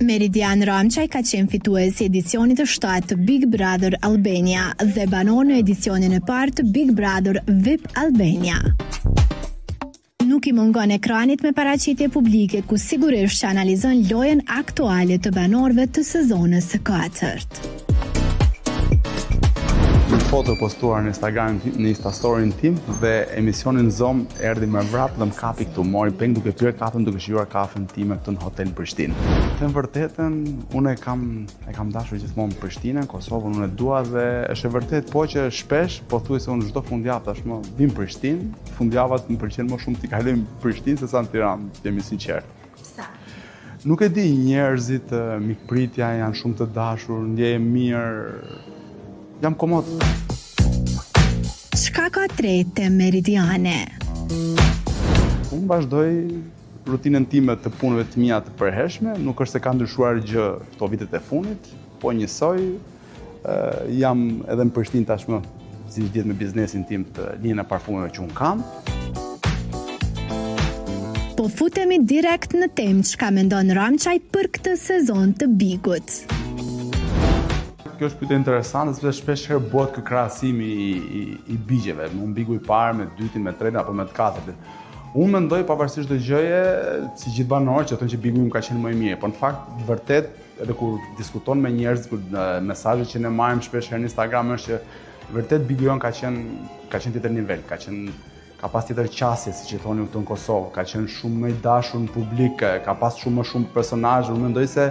Meridian Ramçaj ka qenë fituesi i edicionit të 7 të Big Brother Albania dhe banon në edicionin e parë të Big Brother VIP Albania. Nuk i mungon ekranit me paraqitje publike, ku sigurisht që analizon lojën aktuale të banorëve të sezonit së 4. Një foto postuar në Instagram, në Instastorin tim dhe emisionin Zom erdhi më vrap dhe më kapi këtu, mori peng duke pirë kafen, duke shijuar kafen time këtu në hotel Prishtinë. Të vërtetën, unë e kam dashur gjithmonë Prishtinën, Kosovën unë e dua dhe është e vërtet po që shpesh, pothuajse unë çdo fundjavë tashmë vim në Prishtinë, fundjavat më pëlqen më shumë të kaloj në Prishtinë se sa në Tiranë, jemi sinqert. Pse? Nuk e di, njerëzit, mikpritja janë shumë të dashur, ndjehem mirë. Jam komod. Çka ka tretë Meridiane? Unë vazhdoj rutinën time të punëve të mia të përhershme, nuk është se ka ndryshuar gjë këto vitet e fundit, po njësoj jam edhe në Prishtinë tashmë, si vjet me biznesin tim të linjën e parfumeve që unë kam. Po futemi direkt në temë, çka mendon Ramçaj për këtë sezon të Bigut. Kjo është pyetje interesante, sepse shpesh herë bëhet ky krahasim i bigjeve, me Bigu i parë, me dytin, me tretin apo me të katërtin. Unë mendoj pavarësisht çdo gjëje, si gjithë banorët që thonë që Bigu im ka qenë më i mirë, por në fakt vërtet edhe kur diskuton me njerëz, kur mesazhet që ne marrim shpesh herë në Instagram është që vërtet Bigu jon ka qenë tjetër nivel, ka pas tjetër qasje, siç e thoni këtu në Kosovë, ka qenë shumë më i dashur në publik, ka pas shumë më shumë personazhe, unë mendoj se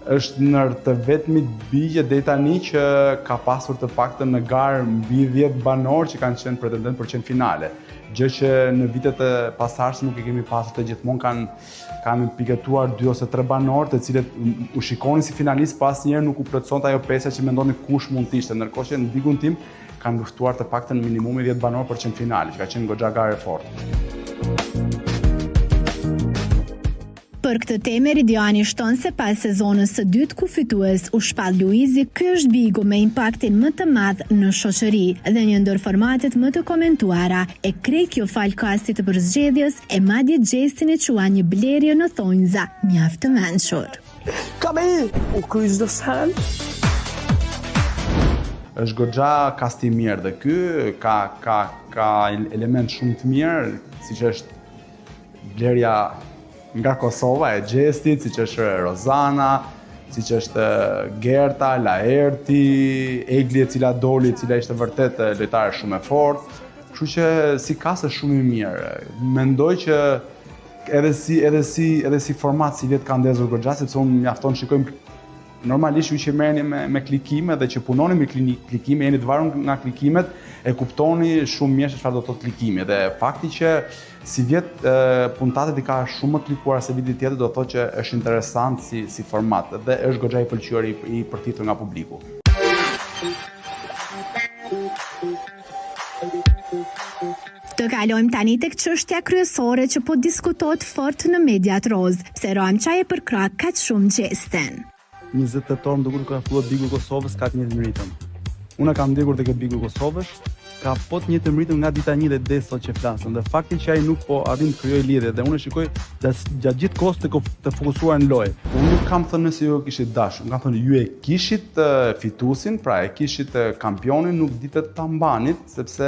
është ndër të vetmit bigje deri tani që ka pasur të paktën në garë mbi 10 banorë që kanë qenë pretendent për qenë finale. Gjë që në vitet e pasardhshme nuk e kemi pasur, të gjithmonë kanë piketuar 2 ose 3 banorë, të cilët u shikonin si finalistë, pa asnjëherë nuk u plotësonte ajo pesja që mendoni kush mund të ishte, ndërkohë që në Bigun tim kanë luftuar të paktën minimumi 10 banorë për qenë finale, që ka qenë goxha garë e fortë. Për këtë temë Meridiani shton se pas sezonit së dytë ku fitues u shpall Luizi, ky është Bigu me impaktin më të madh në shoqëri dhe një ndër formatet më të komentuara e krejt kjo fal kastit të përzgjedhjes e madje gestin e quan një blerje në thonjza mjaft të mençur. U kryq çdo sen. Është goxha kasti i mirë dhe ky ka element shumë të mirë, siç është blerja nga Kosova e gjestit, siç është Rozana, siç është Gerta, Laerti, Egli e cila doli, e cila ishte vërtet lojtare shumë e fortë. Kështu që si kasë shumë i mirë. Mendoj që edhe si format si vjet ka ndezur goxha, sepse unë mjafton shikojmë normalisht ju që merreni me klikime dhe që punoni me klikime, jeni të varur nga klikimet, e kuptoni shumë mirë se çfarë do të thotë klikimi. Dhe fakti që si vjet puntatet i ka shumë më klikuar se viti tjetër, do të thotë që është interesant si format dhe është goxha i pëlqyer i përtitur nga publiku. Të kalojmë tani tek çështja kryesore që po diskutohet fort në mediat roz, pse Ramçaj e përkrah kaq shumë gjesten. 20 tetor më duket ka filluar Bigu i Kosovës ka të njëjtën ritëm. Unë kam ndjekur tek Bigu i Kosovës, ka po të njëjtën ritëm nga dita 1 dhe deri sot që flasëm. Dhe fakti që ai nuk po arrin të krijojë lidhje dhe unë shikoj gjatë gjithë kohës të fokusuar në lojë. Unë nuk kam thënë se ju kishit dashur, kam thënë ju e kishit fituesin, pra e kishit kampionin, nuk ditet ta mbanit, sepse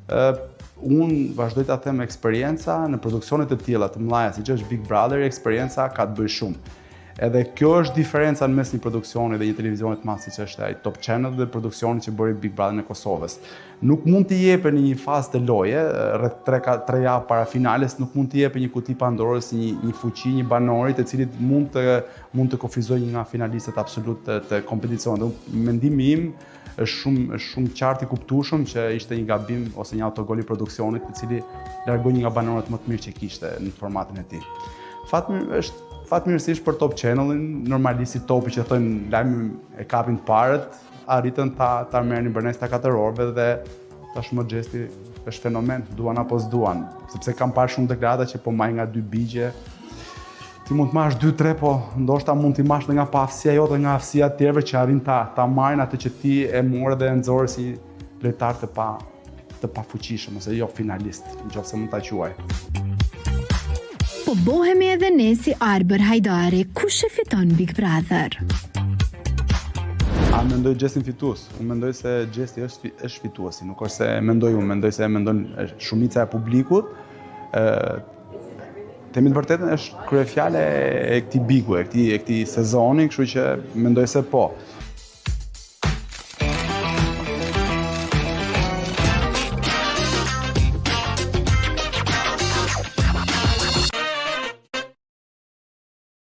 unë vazhdoj ta them eksperjenca në produksione të tilla të mëdha, siç është Big Brother, eksperjenca ka të bëjë shumë. Edhe kjo është diferenca në mes një produksioni dhe një televizioni të madh siç është ai Top Channel dhe produksioni që bëri Big Brother në Kosovës. Nuk mund t'i jepë në një fazë të loje, rreth 3 javë para finales, nuk mund t'i jepë një kuti pandorës, një fuqi, një banori të cilit mund të kufizojë një nga finalistët absolut të kompeticionit. Mendimi im është shumë qartë i kuptueshëm që ishte një gabim ose një autogol i produksionit i cili largoi një nga banorët më të mirë që kishte në formatin e tij. Fatmirësisht për Top Channelin, normalisht si topi që thonë lajmi e kapin të parët, arritën ta merrnin brenda 4 orëve dhe tashmë gjesti është fenomen, duan apo s'duan, sepse kam parë shumë deklarata që po marrin nga 2 bigje. Ti mund të marrësh 2-3, po ndoshta mund t'i marrësh nga paaftësia jote, nga aftësia të tjerëve që arrin ta marrin atë që ti e morë dhe e nxorë si lojtar të pafuqishëm ose jo finalist, nëse mund ta quaj. po bohemi edhe ne si Arber Hajdari, kush e fiton Big Brother? A mendoj Gjestin fitues? Unë mendoj se Gjesti është fituesi, nuk është se mendoj unë, mendoj se mendon shumica e publikut. Temi të vërtetën është kryefjale e këtij Bigu, e këtij sezoni, kështu që mendoj se po.